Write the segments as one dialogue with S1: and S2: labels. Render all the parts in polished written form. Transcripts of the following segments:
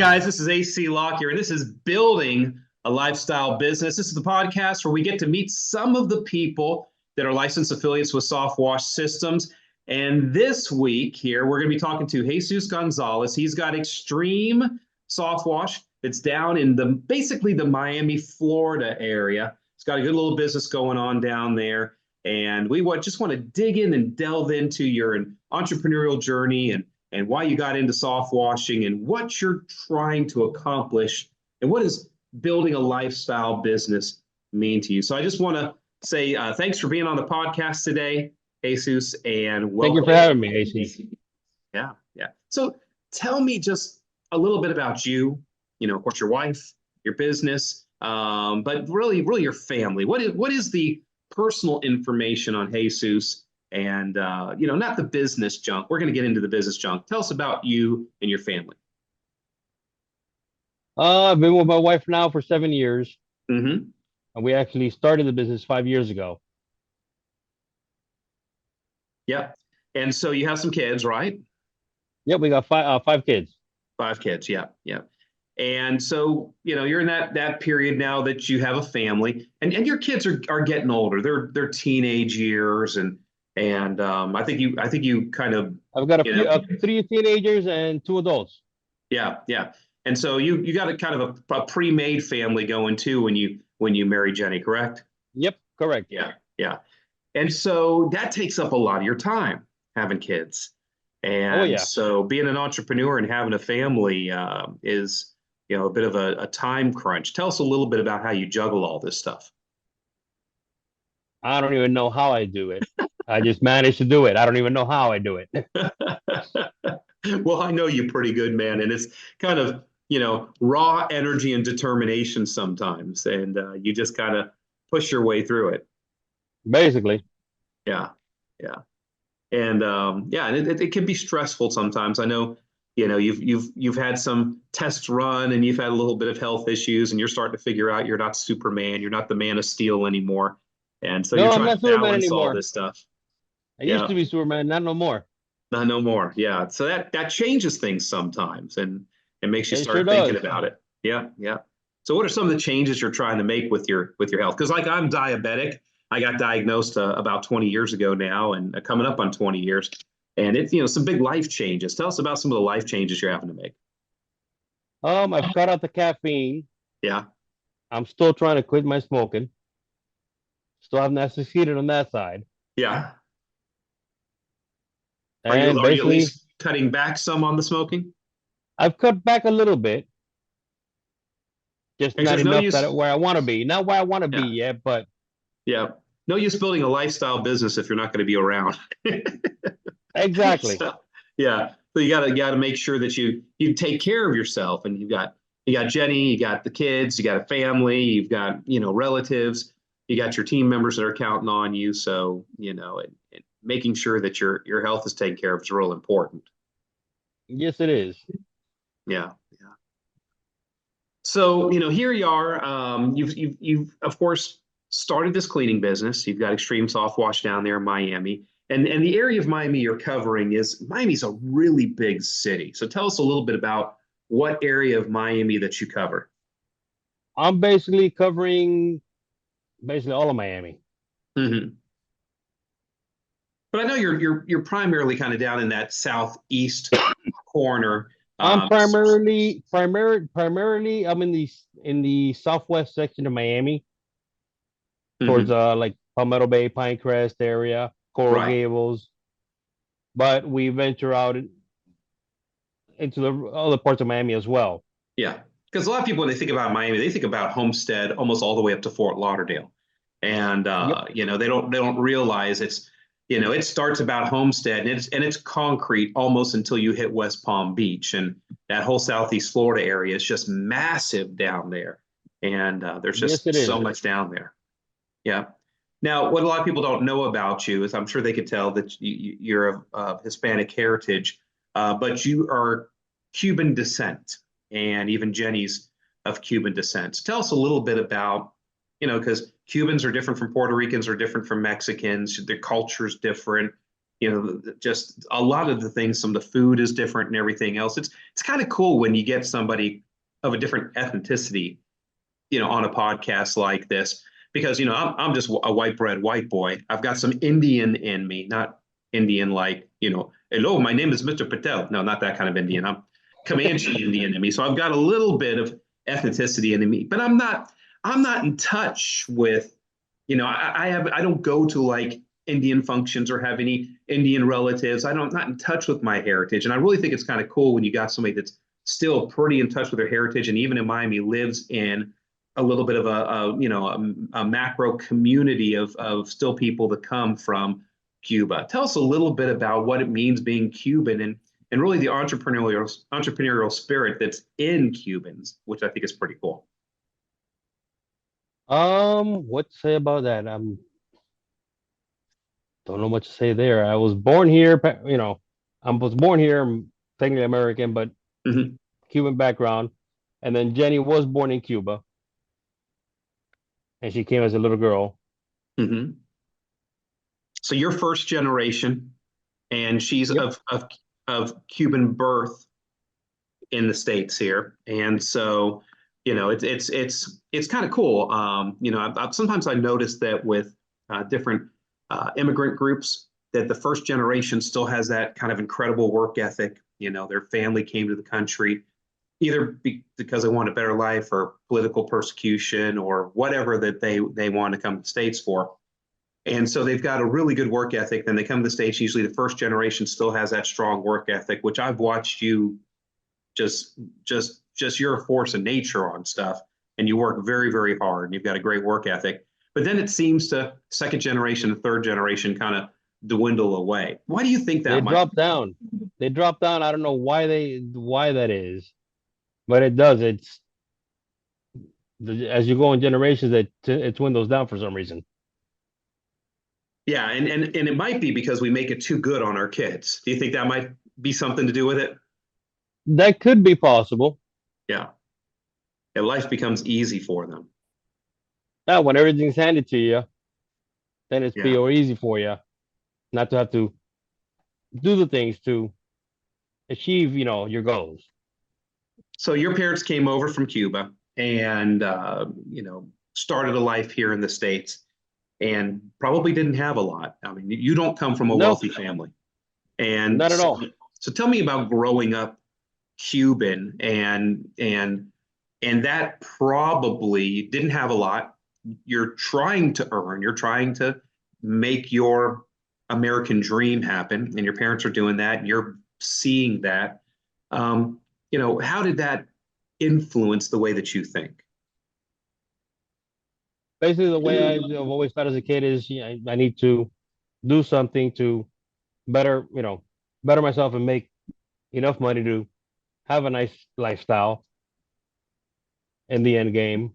S1: guys, this is AC Lockyer, and this is Building a Lifestyle Business. This is the podcast where we get to meet some of the people that are licensed affiliates with SoftWash Systems. And this week here, we're going to be talking to Jesus Gonzalez. He's got Xtreme SoftWash. It's down in basically the Miami, Florida area. It's got a good little business going on down there. And we just want to dig in and delve into your entrepreneurial journey and why you got into soft washing and what you're trying to accomplish and what does building a lifestyle business mean to you. So I just want to say thanks for being on the podcast today, Jesus, and welcome.
S2: Thank you for having me, AC.
S1: Yeah. So tell me just a little bit about you, of course, your wife, your business, but really your family. What is the personal information on Jesus? And, not the business junk. We're going to get into the business junk. Tell us about you and your family.
S2: I've been with my wife now for 7 years.
S1: Mm-hmm.
S2: And we actually started the business 5 years ago.
S1: Yep. And so you have some kids, right?
S2: Yep, we got five kids.
S1: 5 kids, yeah. And so, you're in that period now that you have a family, and your kids are getting older. They're teenage years, and I think you kind of.
S2: I've got three teenagers and 2 adults.
S1: Yeah. And so you got a kind of a pre-made family going too when you marry Jenny, correct?
S2: Yep, correct.
S1: Yeah. And so that takes up a lot of your time, having kids. And so being an entrepreneur and having a family is, a bit of a time crunch. Tell us a little bit about how you juggle all this stuff.
S2: I don't even know how I do it. I just managed to do it. I don't even know how I do it.
S1: Well, I know you're pretty good, man. And it's kind of, raw energy and determination sometimes. And you just kind of push your way through it.
S2: Basically.
S1: Yeah. And and it can be stressful sometimes. I know, you've had some tests run and you've had a little bit of health issues and you're starting to figure out you're not Superman. You're not the Man of Steel anymore. And so you're trying to balance all this stuff.
S2: I used to be Superman, not no more.
S1: Not no more. Yeah. So that changes things sometimes and it makes you start thinking about it. Yeah. So what are some of the changes you're trying to make with your health? Because like I'm diabetic. I got diagnosed about 20 years ago now and coming up on 20 years. And it's, some big life changes. Tell us about some of the life changes you're having to make.
S2: I've cut out the caffeine.
S1: Yeah.
S2: I'm still trying to quit my smoking. Still have not succeeded on that side.
S1: Yeah.
S2: And
S1: are you at least cutting back some on the smoking?
S2: I've cut back a little bit. Just not enough where I want to be. Not where I want to be yet, but.
S1: Yeah. No use building a lifestyle business if you're not going to be around.
S2: Exactly.
S1: So you gotta make sure that you take care of yourself, and you got Jenny, you got the kids, you got a family, you've got relatives, you got your team members that are counting on you. So and making sure that your health is taken care of is real important.
S2: Yes, it is.
S1: Yeah. So here you are. You've of course started this cleaning business. You've got Xtreme SoftWash down there in Miami. And the area of Miami you're covering Miami's a really big city. So tell us a little bit about what area of Miami that you cover.
S2: I'm basically covering all of Miami.
S1: Mm-hmm. But I know you're primarily kind of down in that southeast corner.
S2: I'm primarily I'm in the southwest section of Miami, towards like Palmetto Bay, Pinecrest area, Coral Gables, but we venture out into the other parts of Miami as well.
S1: Yeah, because a lot of people, when they think about Miami, they think about Homestead almost all the way up to Fort Lauderdale, and they don't realize it's it starts about Homestead and it's concrete almost until you hit West Palm Beach, and that whole Southeast Florida area is just massive down there, and there's just so much down there. Yeah. Now, what a lot of people don't know about you is I'm sure they could tell that you're of Hispanic heritage, but you are Cuban descent, and even Jenny's of Cuban descent. So tell us a little bit about, because Cubans are different from Puerto Ricans, are different from Mexicans. Their culture's different. just a lot of the things, some of the food is different and everything else. It's kind of cool when you get somebody of a different ethnicity, on a podcast like this, because, I'm just a white bread white boy. I've got some Indian in me, not Indian like, hello, my name is Mr. Patel. No, not that kind of Indian. I'm Comanche Indian in me. So I've got a little bit of ethnicity in me, but I'm not in touch with, I don't go to like Indian functions or have any Indian relatives. Not in touch with my heritage. And I really think it's kind of cool when you got somebody that's still pretty in touch with their heritage, and even in Miami lives in a little bit of a macro community of still people that come from Cuba. Tell us a little bit about what it means being Cuban, and really the entrepreneurial spirit that's in Cubans, which I think is pretty cool.
S2: What to say about that? Don't know what to say there. I was born here, I was born here, I'm technically American, but
S1: Mm-hmm.
S2: Cuban background. And then Jenny was born in Cuba, and she came as a little girl.
S1: Mm-hmm. So you're first generation, and she's
S2: Yep.
S1: of Cuban birth in the States here. And so, it's kind of cool. Sometimes I notice that with different immigrant groups, that the first generation still has that kind of incredible work ethic. Their family came to the country either because they want a better life or political persecution or whatever that they want to come to the States for. And so they've got a really good work ethic. Then they come to the States. Usually the first generation still has that strong work ethic, which I've watched you just you're a force of nature on stuff, and you work very, very hard, and you've got a great work ethic. But then it seems to second generation and third generation kind of dwindle away. Why do you think
S2: They
S1: that might
S2: drop down. They drop down. I don't know why that is, but it does. As you go in generations, it dwindles down for some reason.
S1: Yeah, and it might be because we make it too good on our kids. Do you think that might be something to do with it?
S2: That could be possible.
S1: Yeah. And life becomes easy for them.
S2: Now, when everything's handed to you, then it's
S1: Yeah.
S2: be or easy for you not to have to do the things to achieve, your goals.
S1: So your parents came over from Cuba and started a life here in the States, and probably didn't have a lot. I mean, you don't come from a
S2: No,
S1: wealthy family. And
S2: not at all.
S1: so tell me about growing up Cuban, and that probably didn't have a lot. You're trying to earn, you're trying to make your American dream happen, and your parents are doing that, and you're seeing that. How did that influence the way that you think?
S2: Basically, the way I've always felt as a kid is, I need to do something to better, better myself and make enough money to have a nice lifestyle in the end game,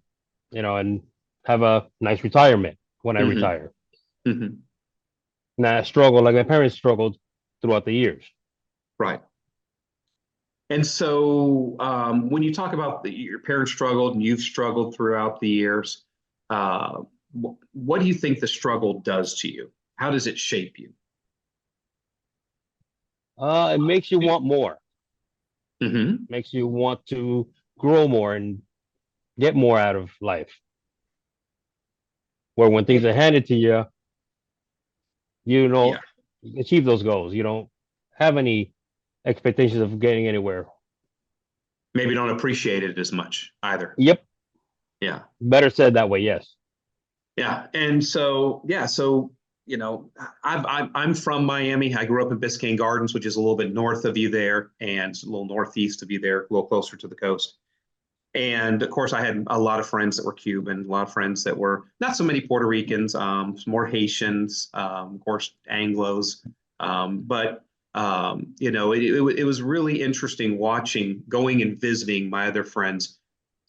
S2: and have a nice retirement when I
S1: Mm-hmm.
S2: retire.
S1: Mm-hmm.
S2: And I struggle like my parents struggled throughout the years.
S1: Right. And so when you talk about your parents struggled and you've struggled throughout the years, uh, what do you think the struggle does to you? How does it shape you?
S2: It makes you want more,
S1: Mm-hmm.
S2: makes you want to grow more and get more out of life. Where when things are handed to you, you
S1: Yeah.
S2: know, you achieve those goals. You don't have any expectations of getting anywhere.
S1: Maybe don't appreciate it as much either.
S2: Yep,
S1: Yeah.
S2: better said that way. Yes.
S1: Yeah. And so, yeah. So, I'm from Miami. I grew up in Biscayne Gardens, which is a little bit north of you there, and a little northeast of you there, a little closer to the coast. And of course, I had a lot of friends that were Cuban, a lot of friends that were not so many Puerto Ricans, more Haitians, of course, Anglos. But it was really interesting going and visiting my other friends'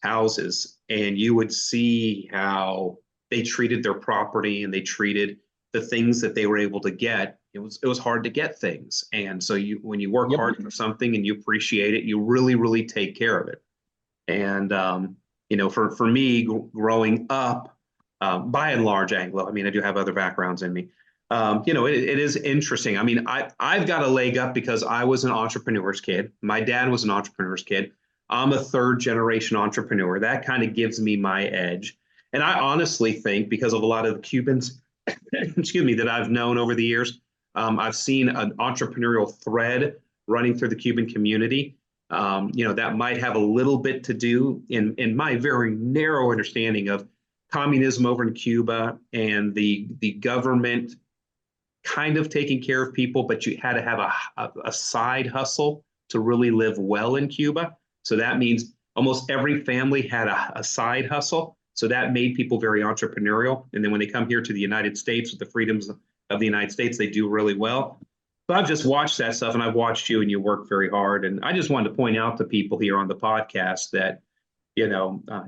S1: houses, and you would see how they treated their property and they treated the things that they were able to get. It was hard to get things, and so when you work
S2: Yep.
S1: hard for something and you appreciate it, you really, really take care of it. And for me, growing up, by and large Anglo. I mean, I do have other backgrounds in me, it is interesting. I mean, I've got a leg up because I was an entrepreneur's kid. My dad was an entrepreneur's kid. I'm a third generation entrepreneur. That kind of gives me my edge. And I honestly think because of a lot of the Cubans, excuse me, that I've known over the years, I've seen an entrepreneurial thread running through the Cuban community. That might have a little bit to do in my very narrow understanding of communism over in Cuba and the government kind of taking care of people, but you had to have a side hustle to really live well in Cuba. So that means almost every family had a side hustle. So that made people very entrepreneurial. And then when they come here to the United States with the freedoms of the United States, they do really well. So I've just watched that stuff, and I've watched you, and you work very hard. And I just wanted to point out to people here on the podcast that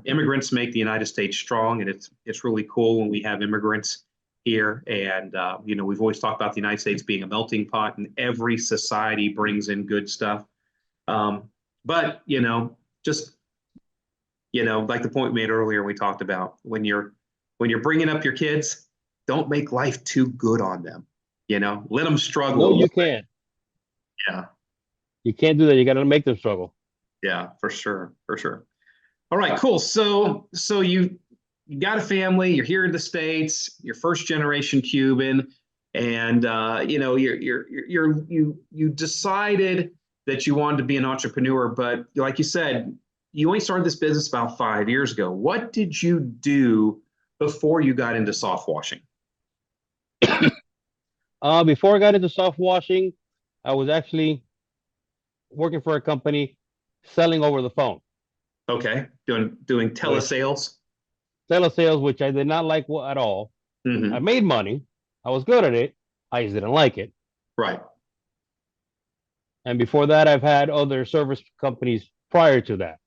S1: immigrants make the United States strong, and it's really cool when we have immigrants here. And we've always talked about the United States being a melting pot, and every society brings in good stuff. But just like the point we made earlier, we talked about when you're bringing up your kids, don't make life too good on them. Let them struggle.
S2: No, you can't.
S1: Yeah,
S2: You can't do that. You got to make them struggle.
S1: yeah, for sure, for sure. All right, cool. So you got a family. You're here in the States. You're first generation Cuban, and you decided that you wanted to be an entrepreneur. But like you said, you only started this business about 5 years ago. What did you do before you got into soft washing?
S2: Before I got into soft washing, I was actually working for a company selling over the phone.
S1: Okay, doing telesales.
S2: Telesales, which I did not like at all.
S1: Mm-hmm.
S2: I made money. I was good at it. I just didn't like it.
S1: Right.
S2: And before that, I've had other service companies prior to that.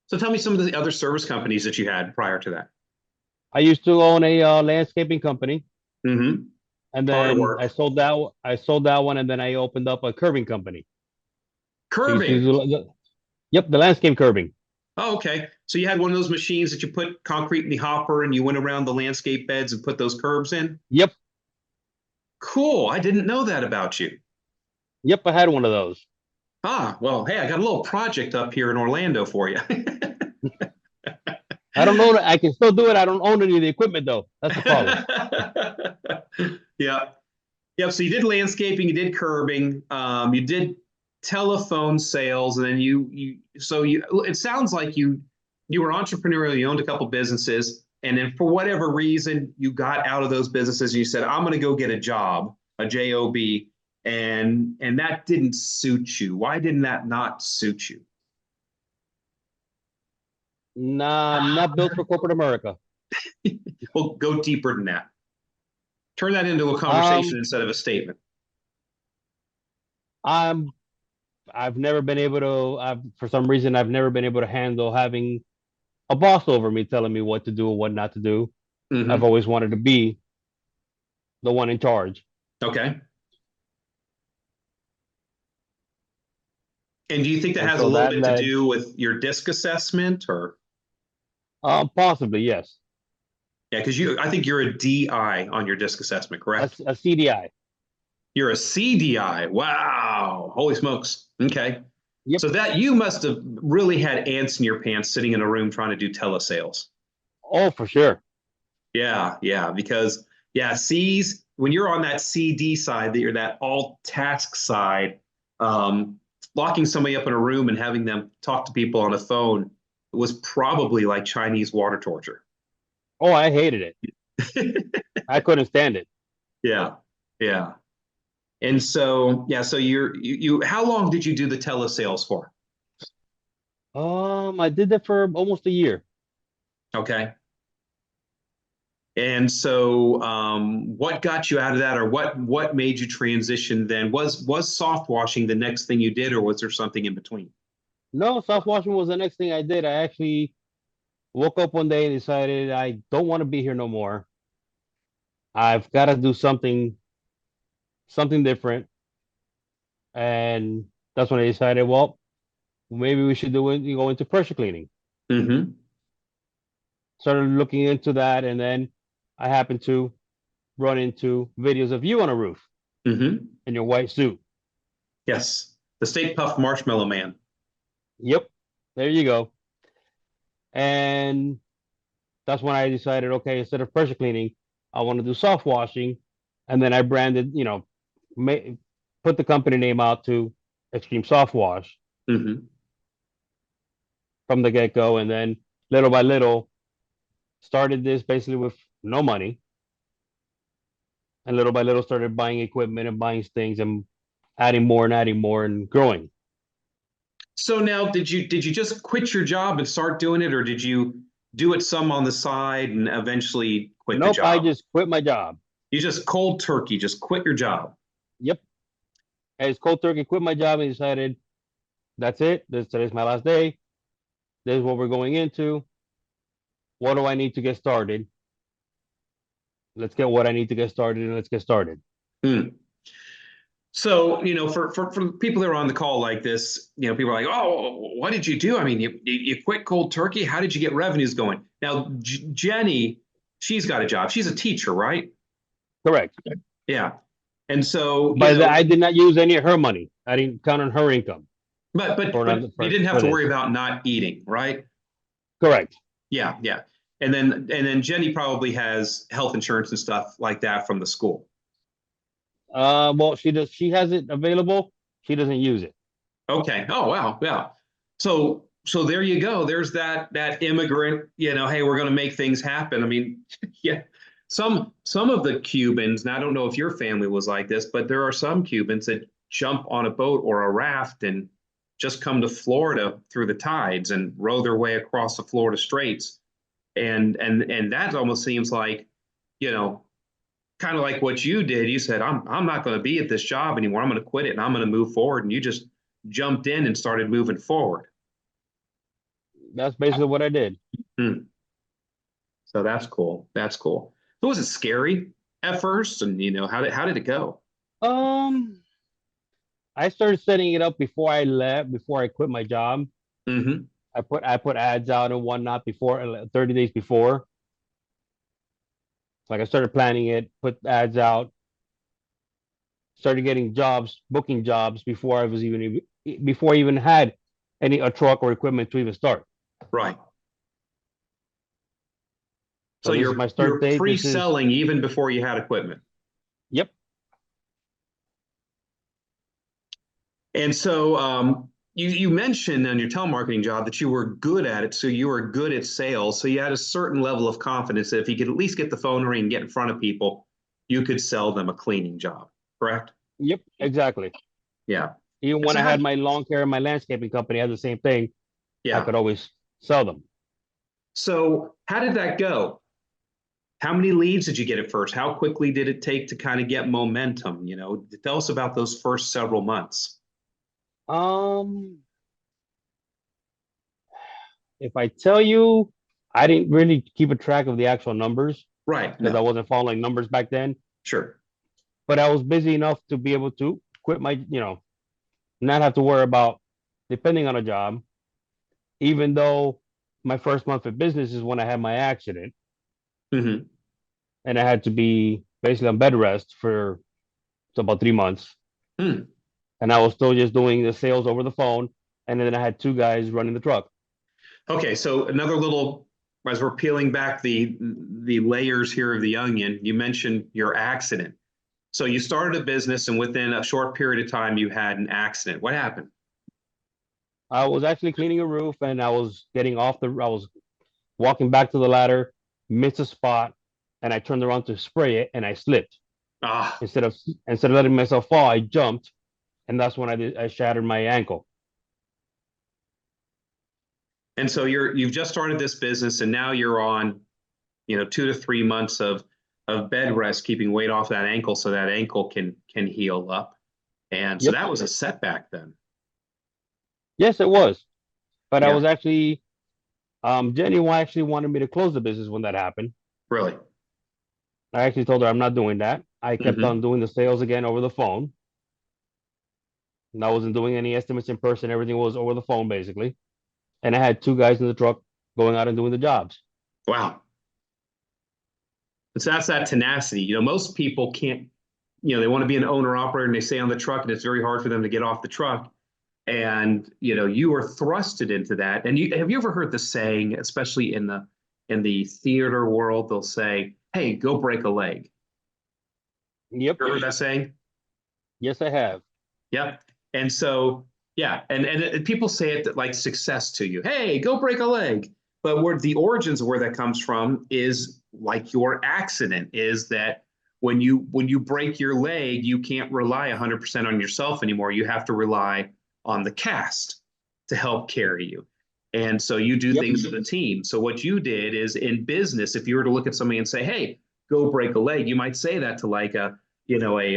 S1: So tell me some of the other service companies that you had prior to that.
S2: I used to own a landscaping company,
S1: Mm-hmm.
S2: and
S1: Hard
S2: then
S1: work.
S2: I sold that. I sold that one, and then I opened up a curbing company.
S1: Curbing.
S2: Yep, the landscape curbing.
S1: Oh, okay. So you had one of those machines that you put concrete in the hopper and you went around the landscape beds and put those curbs in?
S2: Yep,
S1: Cool. I didn't know that about you.
S2: yep, I had one of those.
S1: Ah, well, hey, I got a little project up here in Orlando for you.
S2: I don't know. I can still do it. I don't own any of the equipment though. That's the problem.
S1: Yeah. Yeah. So you did landscaping, you did curbing, you did telephone sales, and then it sounds like you were entrepreneurial, you owned a couple businesses, and then for whatever reason you got out of those businesses and you said, I'm gonna go get a job, a job, and that didn't suit you. Why didn't that not suit you?
S2: Nah, I'm not built for corporate America.
S1: Well, go deeper than that. Turn that into a conversation
S2: Um,
S1: instead of a statement.
S2: I'm I've never been able to. For some reason, I've never been able to handle having a boss over me telling me what to do and what not to do. I've
S1: Mm-hmm.
S2: always wanted to be the one in charge.
S1: Okay. And do you think that
S2: And
S1: has a
S2: so
S1: little
S2: that
S1: bit to
S2: led,
S1: do with your disc assessment, or
S2: possibly, yes,
S1: yeah, because I think you're a DI on your disc assessment, correct?
S2: a CDI.
S1: You're a CDI. Wow. Holy smokes. Okay.
S2: Yep.
S1: So that you must have really had ants in your pants sitting in a room trying to do telesales.
S2: Oh, for sure.
S1: Yeah, yeah, because yeah, C's when you're on that CD side, that you're that alt task side, um, locking somebody up in a room and having them talk to people on a phone was probably like Chinese water torture.
S2: Oh, I hated it. I couldn't stand it.
S1: Yeah, yeah. And so yeah, so you how long did you do the telesales for?
S2: I did that for almost a year.
S1: Okay. And so, what got you out of that, or what made you transition then? Was soft washing the next thing you did, or was there something in between?
S2: No, soft washing was the next thing I did. I actually woke up one day and decided I don't want to be here no more. I've got to do something different. And that's when I decided, well, maybe we should do it, you go into pressure cleaning.
S1: Mm-hmm.
S2: Started looking into that, and then I happened to run into videos of you on a roof
S1: Mm-hmm.
S2: in your white suit.
S1: Yes. The Steak Puft Marshmallow Man.
S2: Yep, there you go. And that's when I decided, okay, instead of pressure cleaning, I want to do soft washing. And then I branded, put the company name out to Xtreme SoftWash
S1: Mm-hmm.
S2: from the get go. And then little by little, started this basically with no money. And little by little, started buying equipment and buying things and adding more and growing.
S1: So now, did you just quit your job and start doing it, or did you do it some on the side and eventually quit the
S2: Nope, I
S1: job?
S2: just quit my job.
S1: You just cold turkey, just quit your job.
S2: Yep. I just cold turkey quit my job and decided that's it. Today's my last day. This is what we're going into. What do I need to get started? Let's get what I need to get started and let's get started.
S1: Hmm. So, for people that are on the call like this, people are like, oh, what did you do? I mean, you quit cold turkey. How did you get revenues going? Now, Jenny, she's got a job. She's a teacher, right?
S2: Correct.
S1: Yeah. And so,
S2: But I did not use any of her money. I didn't count on her income
S1: but but
S2: for
S1: but you didn't have
S2: for
S1: to worry
S2: this.
S1: about not eating, right?
S2: Correct.
S1: Yeah, yeah. And then Jenny probably has health insurance and stuff like that from the school.
S2: Well, she does. She has it available. She doesn't use it.
S1: Okay. Oh, wow. Yeah. So there you go. There's that immigrant, hey, we're going to make things happen. I mean, yeah. Some of the Cubans, and I don't know if your family was like this, but there are some Cubans that jump on a boat or a raft and just come to Florida through the tides and row their way across the Florida Straits. And that almost seems like, you know, kind of like what you did. You said, I'm not going to be at this job anymore. I'm going to quit it and I'm going to move forward. And you just jumped in and started moving forward.
S2: That's basically what I did.
S1: Hmm. So that's cool. That's cool. So was it scary at first? And how did it go?
S2: Um, I started setting it up before I left, before I quit my job.
S1: Hmm.
S2: I put ads out and whatnot before 30 days before. Like I started planning it, put ads out, started getting jobs, booking jobs before I even had any a truck or equipment to even start.
S1: Right.
S2: So
S1: So
S2: this is
S1: you're
S2: my start
S1: you're
S2: date. This is
S1: pre-selling even before you had equipment.
S2: Yep.
S1: And so you mentioned on your telemarketing job that you were good at it. So you were good at sales. So you had a certain level of confidence that if you could at least get the phone ring and get in front of people, you could sell them a cleaning job. Correct?
S2: Yep, exactly.
S1: Yeah.
S2: Even when
S1: So
S2: I had my lawn care and my landscaping company, I had the same thing. I
S1: yeah.
S2: could always sell them.
S1: So how did that go? How many leads did you get at first? How quickly did it take to kind of get momentum? Tell us about those first several months.
S2: Um, if I tell you, I didn't really keep a track of the actual numbers
S1: Right.
S2: because I
S1: No.
S2: wasn't following numbers back then.
S1: Sure.
S2: But I was busy enough to be able to quit my, not have to worry about depending on a job, even though my first month of business is when I had my accident
S1: Hmm.
S2: and I had to be basically on bed rest for about 3 months.
S1: Hmm.
S2: And I was still just doing the sales over the phone. And then I had two guys running the truck.
S1: Okay, so another little, as we're peeling back the layers here of the onion, you mentioned your accident. So you started a business, and within a short period of time, you had an accident. What happened?
S2: I was actually cleaning a roof and I was walking back to the ladder, missed a spot, and I turned around to spray it and I slipped.
S1: Ah,
S2: Instead of letting myself fall, I jumped, and that's when I shattered my ankle.
S1: and so you've just started this business, and now you're on, 2 to 3 months of bed rest, keeping weight off that ankle so that ankle can heal up. And so
S2: Yep.
S1: that was a setback then.
S2: Yes, it was. But I
S1: Yeah,
S2: was actually Jenny actually wanted me to close the business when that happened.
S1: really.
S2: I actually told her I'm not doing that. I kept
S1: Hmm.
S2: on doing the sales again over the phone. And I wasn't doing any estimates in person. Everything was over the phone basically. And I had two guys in the truck going out and doing the jobs.
S1: Wow. So that's that tenacity. Most people can't, they want to be an owner operator and they stay on the truck and it's very hard for them to get off the truck. And, you are thrusted into that. And have you ever heard the saying, especially in the theater world, they'll say, hey, go break a leg.
S2: Yep.
S1: You ever heard that saying?
S2: Yes, I have.
S1: Yep. And so, yeah, and people say it like success to you. Hey, go break a leg. But where the origins of where that comes from is like your accident is that when you break your leg, you can't rely 100% on yourself anymore. You have to rely on the cast to help carry you. And so you do
S2: Yep.
S1: things with a team. So what you did is in business, if you were to look at somebody and say, hey, go break a leg, you might say that to like a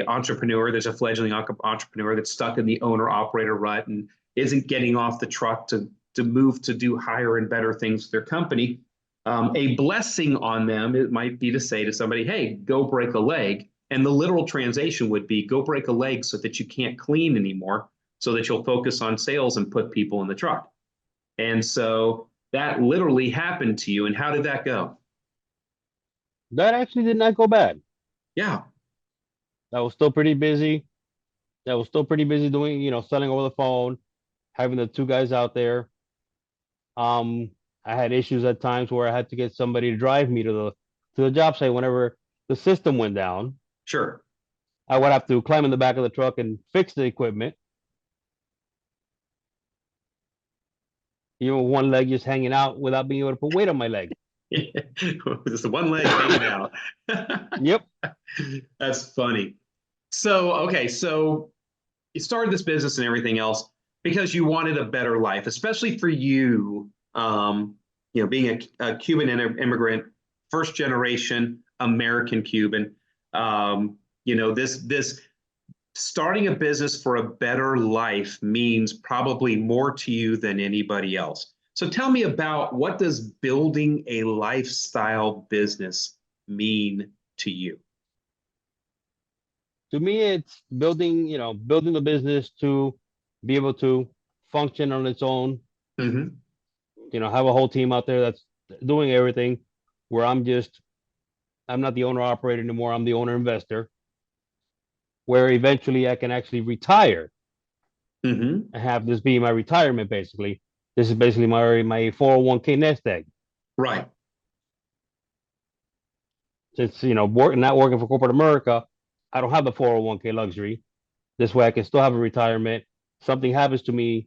S1: entrepreneur. There's a fledgling entrepreneur that's stuck in the owner operator rut and isn't getting off the truck to move to do higher and better things with their company. A blessing on them, it might be to say to somebody, hey, go break a leg. And the literal translation would be go break a leg so that you can't clean anymore, so that you'll focus on sales and put people in the truck. And so that literally happened to you. And how did that go?
S2: That actually did not go bad.
S1: Yeah.
S2: I was still pretty busy. I was still pretty busy doing, selling over the phone, having the two guys out there. Um, I had issues at times where I had to get somebody to drive me to the job site whenever the system went down.
S1: Sure.
S2: I would have to climb in the back of the truck and fix the equipment. One leg just hanging out without being able to put weight on my leg.
S1: Just one leg hanging out.
S2: Yep.
S1: That's funny. So, okay, so you started this business and everything else because you wanted a better life, especially for you, being a Cuban immigrant, first generation American Cuban. This starting a business for a better life means probably more to you than anybody else. So tell me about, what does building a lifestyle business mean to you?
S2: To me, it's building the business to be able to function on its own.
S1: Mm-hmm.
S2: Have a whole team out there that's doing everything, where I'm not the owner operator anymore. I'm the owner investor, where eventually I can actually retire
S1: Mm-hmm.
S2: and have this be my retirement. Basically, this is basically my 401k nest egg.
S1: Right.
S2: Since not working for corporate America, I don't have the 401k luxury. This way, I can still have a retirement. Something happens to me,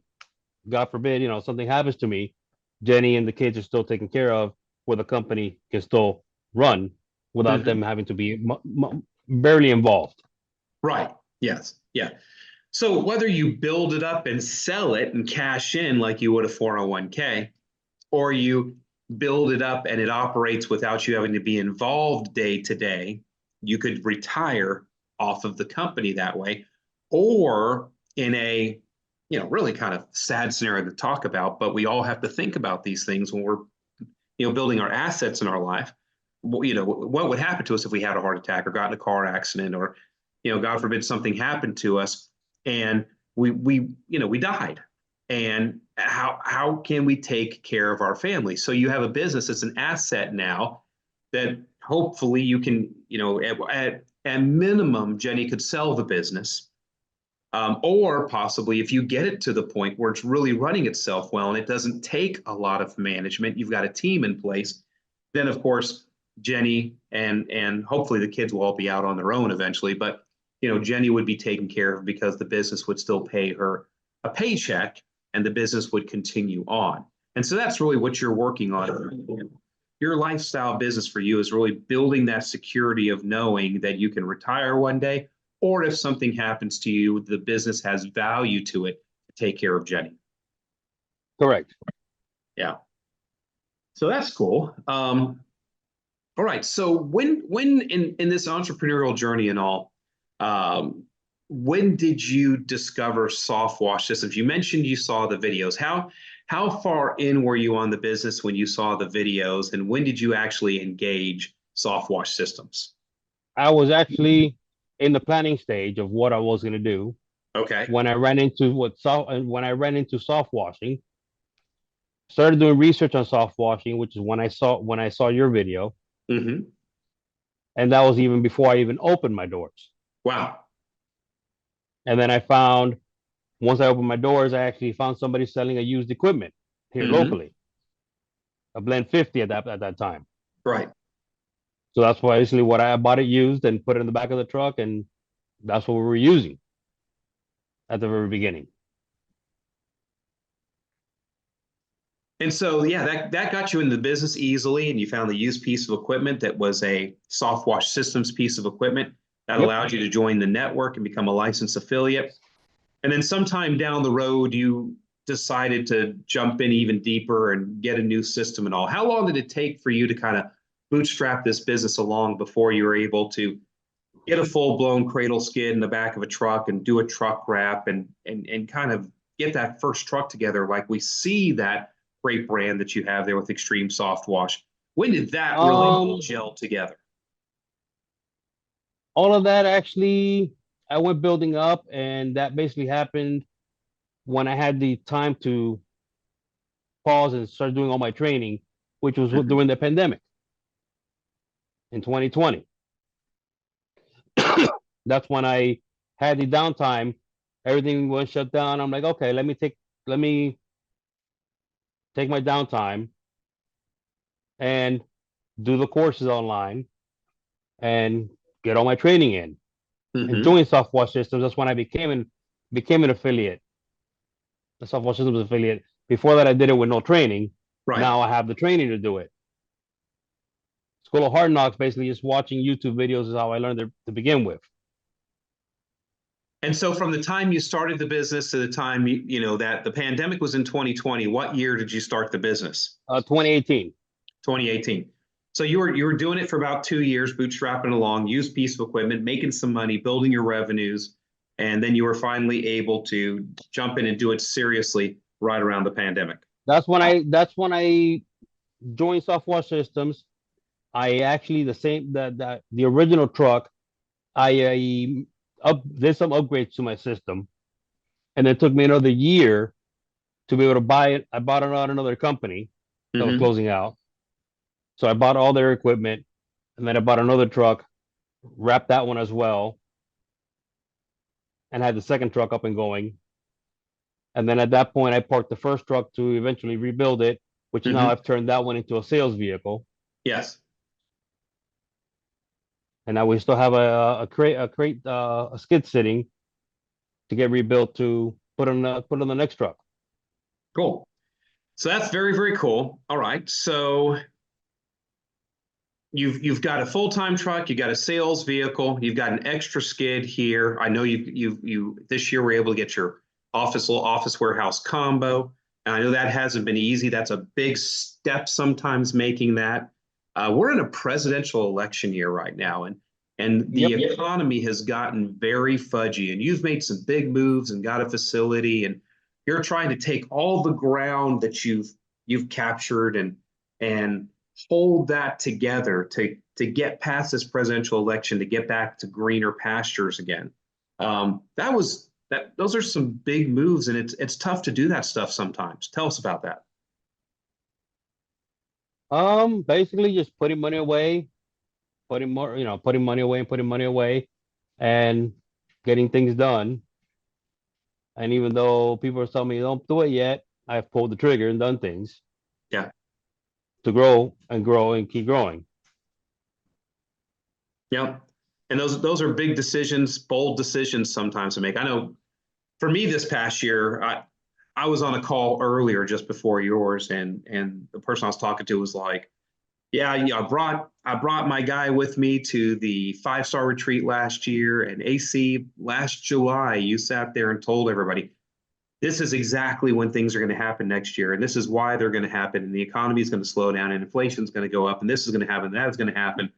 S2: God forbid, something happens to me, Jenny and the kids are still taken care of, where the company can still run without
S1: Mm-hmm.
S2: them having to be barely involved.
S1: Right. Yes. Yeah. So whether you build it up and sell it and cash in like you would a 401k, or you build it up and it operates without you having to be involved day to day, you could retire off of the company that way. Or in a, really kind of sad scenario to talk about, but we all have to think about these things when we're, building our assets in our life. What would happen to us if we had a heart attack or got in a car accident, or, God forbid something happened to us and we died. And how can we take care of our family? So you have a business that's an asset now that hopefully you can, at minimum, Jenny could sell the business. Or possibly if you get it to the point where it's really running itself well and it doesn't take a lot of management, you've got a team in place, then of course Jenny and hopefully the kids will all be out on their own eventually, but Jenny would be taken care of because the business would still pay her a paycheck and the business would continue on. And so that's really what you're working on. Your lifestyle business for you is really building that security of knowing that you can retire one day, or if something happens to you, the business has value to it to take care of Jenny.
S2: Correct.
S1: Yeah. So that's cool. All right. So when in this entrepreneurial journey and all, when did you discover SoftWash systems? You mentioned you saw the videos. How far in were you on the business when you saw the videos, and when did you actually engage SoftWash systems?
S2: I was actually in the planning stage of what I was going to do
S1: Okay.
S2: when I ran into soft washing. Started doing research on soft washing, which is when I saw your video.
S1: Mm-hmm.
S2: And that was even before I even opened my doors.
S1: Wow.
S2: And then I found, once I opened my doors, I actually found somebody selling a used equipment here locally, a Blend 50 at that time.
S1: Right.
S2: So that's why basically what I bought it used and put it in the back of the truck, and that's what we were using at the very beginning.
S1: And so, yeah, that got you into the business easily, and you found the used piece of equipment that was a SoftWash Systems piece of equipment that
S2: Yep.
S1: allowed you to join the network and become a licensed affiliate. And then sometime down the road, you decided to jump in even deeper and get a new system and all. How long did it take for you to kind of bootstrap this business along before you were able to get a full-blown cradle skid in the back of a truck and do a truck wrap and kind of get that first truck together like we see that great brand that you have there with Xtreme SoftWash? When did that really all gel together?
S2: All of that actually, I went building up, and that basically happened when I had the time to pause and start doing all my training, which was during the pandemic in 2020. That's when I had the downtime. Everything was shut down. I'm like, okay, let me take my downtime and do the courses online and get all my training in. And doing SoftWash Systems, that's when I became an affiliate, the SoftWash Systems affiliate. Before that, I did it with no training.
S1: Right.
S2: Now I have the training to do it. School of Hard Knocks, basically just watching YouTube videos is how I learned to begin with.
S1: And so from the time you started the business to the time, you know, that the pandemic was in 2020, what year did you start the business?
S2: 2018.
S1: 2018. So you were doing it for about 2 years, bootstrapping along, used piece of equipment, making some money, building your revenues, and then you were finally able to jump in and do it seriously right around the pandemic.
S2: That's when I joined SoftWash Systems. I actually the original truck, I did some upgrades to my system, and it took me another year to be able to buy it. I bought it on another company that was closing out. So I bought all their equipment, and then I bought another truck, wrapped that one as well, and had the second truck up and going. And then at that point, I parked the first truck to eventually rebuild it, which now I've turned that one into a sales vehicle.
S1: Yes.
S2: And now we still have a skid sitting to get rebuilt to put on the next truck.
S1: Cool. So that's very, very cool. All right. So you've got a full-time truck, you got a sales vehicle, you've got an extra skid here. I know you this year were able to get your office warehouse combo. And I know that hasn't been easy. That's a big step sometimes making that. We're in a presidential election year right now, and the economy has gotten very fudgy, and you've made some big moves and got a facility, and you're trying to take all the ground that you've captured and hold that together to get past this presidential election, to get back to greener pastures again. Those are some big moves, and it's tough to do that stuff sometimes. Tell us about that.
S2: Basically just putting money away, putting money away and getting things done. And even though people are telling me don't do it yet, I've pulled the trigger and done things.
S1: Yeah.
S2: To grow and keep growing.
S1: Yeah. And those are big decisions, bold decisions sometimes to make. I know for me this past year, I was on a call earlier just before yours, and the person I was talking to was like, yeah, I brought my guy with me to the 5-star retreat last year, and AC last July, you sat there and told everybody, this is exactly when things are going to happen next year, and this is why they're going to happen, and the economy is going to slow down, and inflation is going to go up, and this is going to happen, that is going to happen.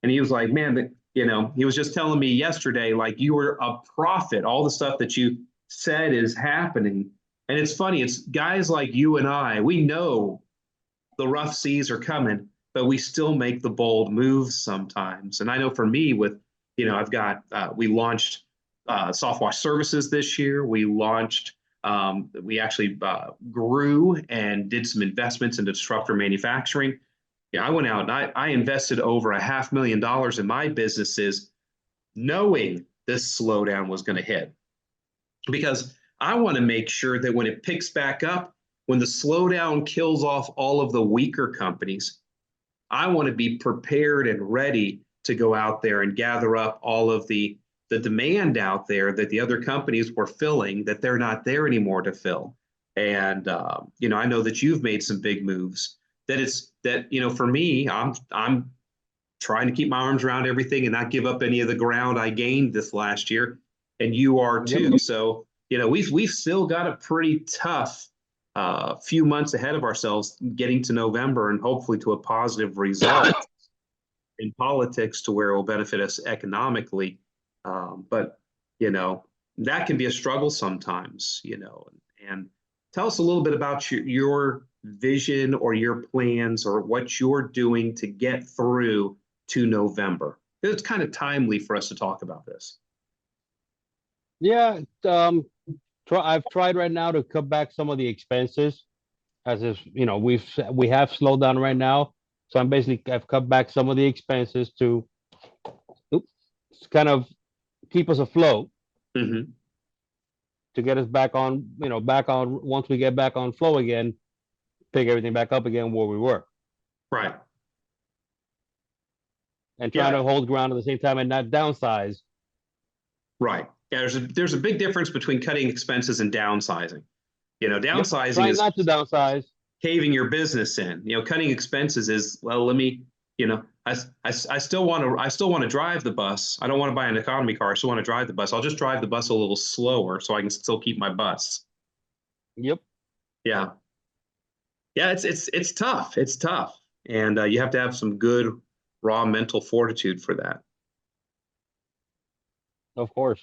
S1: And he was like, man, he was just telling me yesterday, like, you were a prophet. All the stuff that you said is happening. And it's funny, it's guys like you and I, we know the rough seas are coming, but we still make the bold moves sometimes. And I know for me with, I've got, we launched SoftWash Services this year. We launched, we actually grew and did some investments into disruptor manufacturing. Yeah, I went out and I invested over $500,000 in my businesses, knowing this slowdown was going to hit, because I want to make sure that when it picks back up, when the slowdown kills off all of the weaker companies, I want to be prepared and ready to go out there and gather up all of the demand out there that the other companies were filling, that they're not there anymore to fill. And I know that you've made some big moves. For me, I'm trying to keep my arms around everything and not give up any of the ground I gained this last year, and you are
S2: Yep.
S1: too. So we've still got a pretty tough few months ahead of ourselves, getting to November and hopefully to a positive result in politics to where it will benefit us economically. But that can be a struggle sometimes. And tell us a little bit about your vision or your plans or what you're doing to get through to November. It's kind of timely for us to talk about this.
S2: Yeah, I've tried right now to cut back some of the expenses, as if we have slowed down right now. So I've cut back some of the expenses to kind of keep us afloat,
S1: Mm-hmm.
S2: to get us back on once we get back on flow again, pick everything back up again where we were,
S1: Right.
S2: and trying
S1: Yeah.
S2: to hold ground at the same time and not downsize.
S1: Right. Yeah. There's a big difference between cutting expenses and downsizing. Downsizing
S2: Trying
S1: is
S2: not to downsize.
S1: caving your business in. Cutting expenses is, well, let me, I still want to drive the bus. I don't want to buy an economy car. I still want to drive the bus. I'll just drive the bus a little slower so I can still keep my bus.
S2: Yep.
S1: Yeah. Yeah. It's tough. It's tough. And you have to have some good raw mental fortitude for that.
S2: Of course.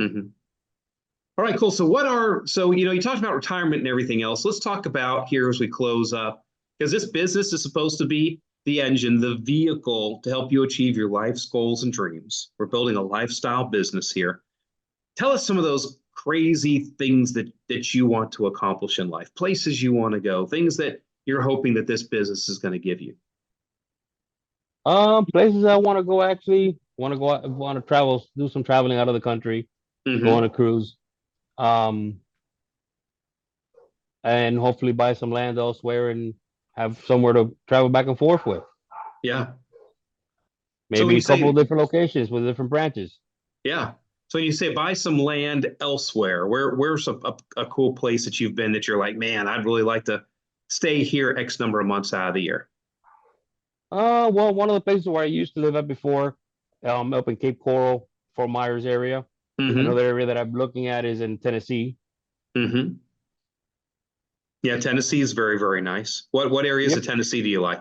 S1: Mm-hmm. All right, cool. So you talked about retirement and everything else. Let's talk about here as we close up, because this business is supposed to be the engine, the vehicle to help you achieve your life's goals and dreams. We're building a lifestyle business here. Tell us some of those crazy things that you want to accomplish in life, places you want to go, things that you're hoping that this business is going to give you.
S2: Places I want to go, actually want to travel, do some traveling out of the country, go on
S1: Mm-hmm.
S2: a cruise, um, and hopefully buy some land elsewhere and have somewhere to travel back and forth with.
S1: Yeah. So when
S2: Maybe
S1: you
S2: a couple
S1: say,
S2: of different locations with different branches.
S1: yeah. So when you say buy some land elsewhere, where's a cool place that you've been that you're like, man, I'd really like to stay here X number of months out of the year?
S2: Well, one of the places where I used to live at before, up in Cape Coral, Fort Myers area.
S1: Mm-hmm.
S2: Another area that I'm looking at is in Tennessee.
S1: Mm-hmm. Yeah, Tennessee is very, very nice. What areas
S2: Yep.
S1: of Tennessee do you like?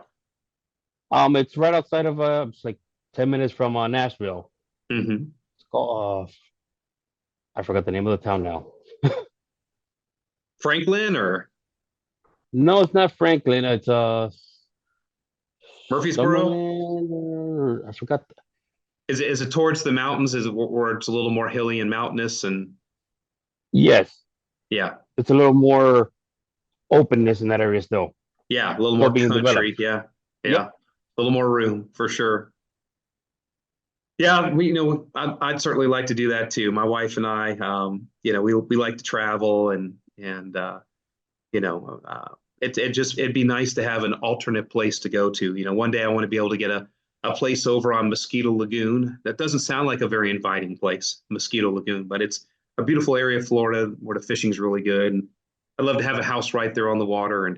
S2: It's right outside of it's like 10 minutes from Nashville.
S1: Mm-hmm.
S2: It's called I forgot the name of the town now.
S1: Franklin or
S2: No, it's not Franklin. It's
S1: Murfreesboro?
S2: Summerland. I forgot.
S1: Is it towards the mountains? Is it where it's a little more hilly and mountainous? And
S2: Yes,
S1: yeah,
S2: it's a little more openness in that area still.
S1: yeah, a little
S2: Still
S1: more
S2: being
S1: country.
S2: developed.
S1: Yeah,
S2: Yep.
S1: yeah, a little more room for sure. Yeah, I'd certainly like to do that too. My wife and I, we like to travel and you know, uh, it'd be nice to have an alternate place to go to. One day I want to be able to get a place over on Mosquito Lagoon. That doesn't sound like a very inviting place, Mosquito Lagoon, but it's a beautiful area of Florida where the fishing's really good. And I'd love to have a house right there on the water.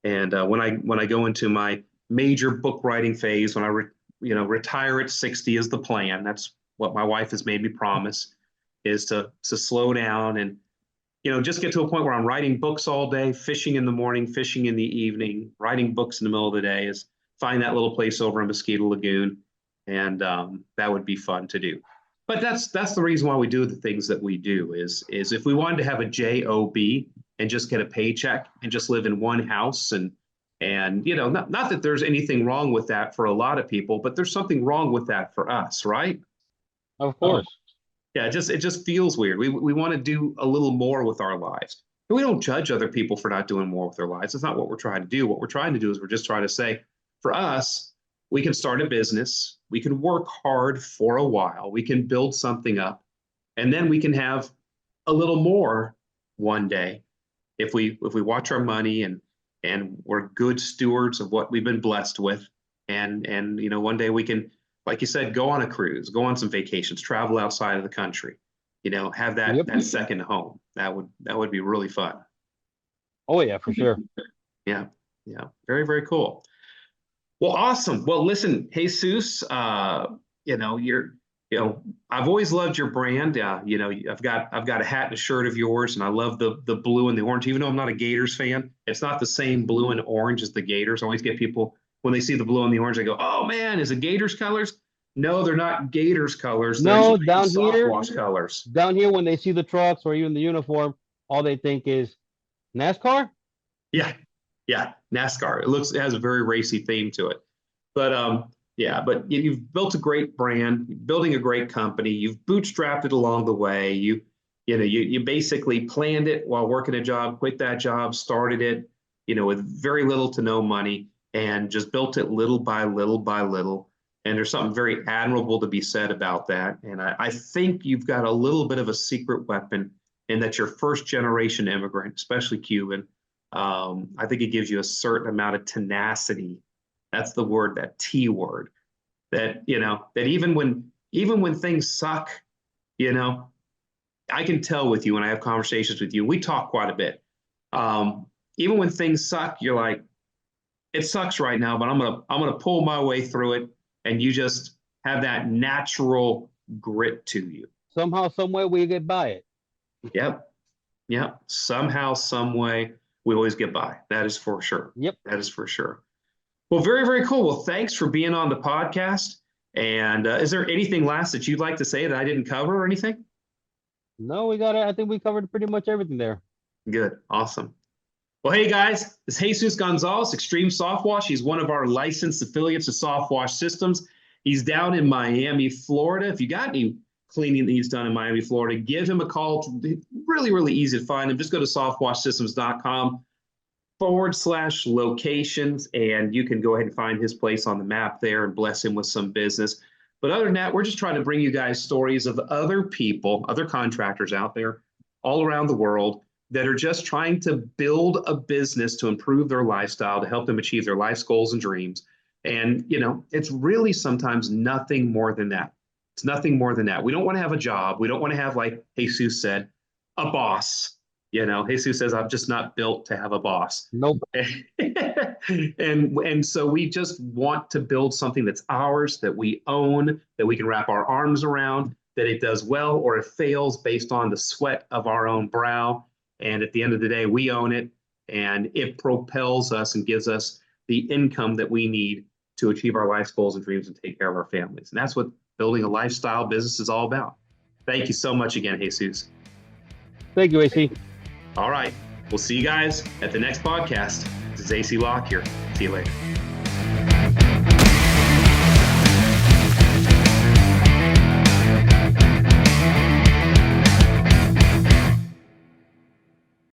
S1: And when I go into my major book writing phase, when retire at 60 is the plan. That's what my wife has made me promise, is to slow down and just get to a point where I'm writing books all day, fishing in the morning, fishing in the evening, writing books in the middle of the day. Is find that little place over in Mosquito Lagoon, and that would be fun to do. But that's the reason why we do the things that we do. Is if we wanted to have a job and just get a paycheck and just live in one house and not that there's anything wrong with that for a lot of people, but there's something wrong with that for us, right?
S2: Of
S1: Um,
S2: course.
S1: yeah, it just feels weird. We want to do a little more with our lives. And we don't judge other people for not doing more with their lives. It's not what we're trying to do. What we're trying to do is we're just trying to say, for us, we can start a business, we can work hard for a while, we can build something up, and then we can have a little more one day if we watch our money and we're good stewards of what we've been blessed with. And one day we can, like you said, go on a cruise, go on some vacations, travel outside of the country, have that second home. That would be really fun.
S2: Oh yeah, for sure.
S1: Yeah. Very, very cool. Well, awesome. Well, listen, Jesus, I've always loved your brand. I've got a hat and a shirt of yours, and I love the blue and the orange. Even though I'm not a Gators fan, it's not the same blue and orange as the Gators. I always get people when they see the blue and the orange, they go, "Oh man, is it Gators colors?" No, they're not Gators colors.
S2: No,
S1: they're
S2: down here,
S1: SoftWash colors.
S2: Down here, when they see the trucks or even the uniform, all they think is NASCAR.
S1: Yeah, NASCAR. It has a very racy theme to it, but you've built a great brand, you're building a great company, you've bootstrapped it along the way. You basically planned it while working a job, quit that job, started it, with very little to no money, and just built it little by little by little. And there's something very admirable to be said about that. And I think you've got a little bit of a secret weapon in that you're first generation immigrant, especially Cuban. I think it gives you a certain amount of tenacity. That's the word, that T word, that even when things suck, I can tell with you when I have conversations with you, we talk quite a bit. Even when things suck, you're like, it sucks right now, but I'm gonna pull my way through it. And you just have that natural grit to you.
S2: Somehow, some way, we get by it.
S1: Yep. Somehow, some way, we always get by. That is for sure.
S2: Yep.
S1: That is for sure. Well, very, very cool. Well, thanks for being on the podcast. And is there anything last that you'd like to say that I didn't cover or anything?
S2: No, I think we covered pretty much everything there.
S1: Good. Awesome. Well, hey guys, this is Jesus Gonzalez, Xtreme SoftWash. He's one of our licensed affiliates of SoftWash Systems. He's down in Miami, Florida. If you got any cleaning needs done in Miami, Florida, give him a call. It's really, really easy to find him. Just go to softwashsystems.com/locations, and you can go ahead and find his place on the map there and bless him with some business. But other than that, we're just trying to bring you guys stories of other people, other contractors out there all around the world that are just trying to build a business to improve their lifestyle, to help them achieve their life's goals and dreams. And, it's really sometimes nothing more than that. It's nothing more than that. We don't want to have a job. We don't want to have, like Jesus said, a boss. Jesus says, I'm just not built to have a boss.
S2: Nope.
S1: And so we just want to build something that's ours, that we own, that we can wrap our arms around, that it does well or it fails based on the sweat of our own brow. And at the end of the day, we own it, and it propels us and gives us the income that we need to achieve our life's goals and dreams and take care of our families. And that's what building a lifestyle business is all about. Thank you so much again, Jesus.
S2: Thank you, AC.
S1: All right. We'll see you guys at the next podcast. This is AC Lockyer. See you later.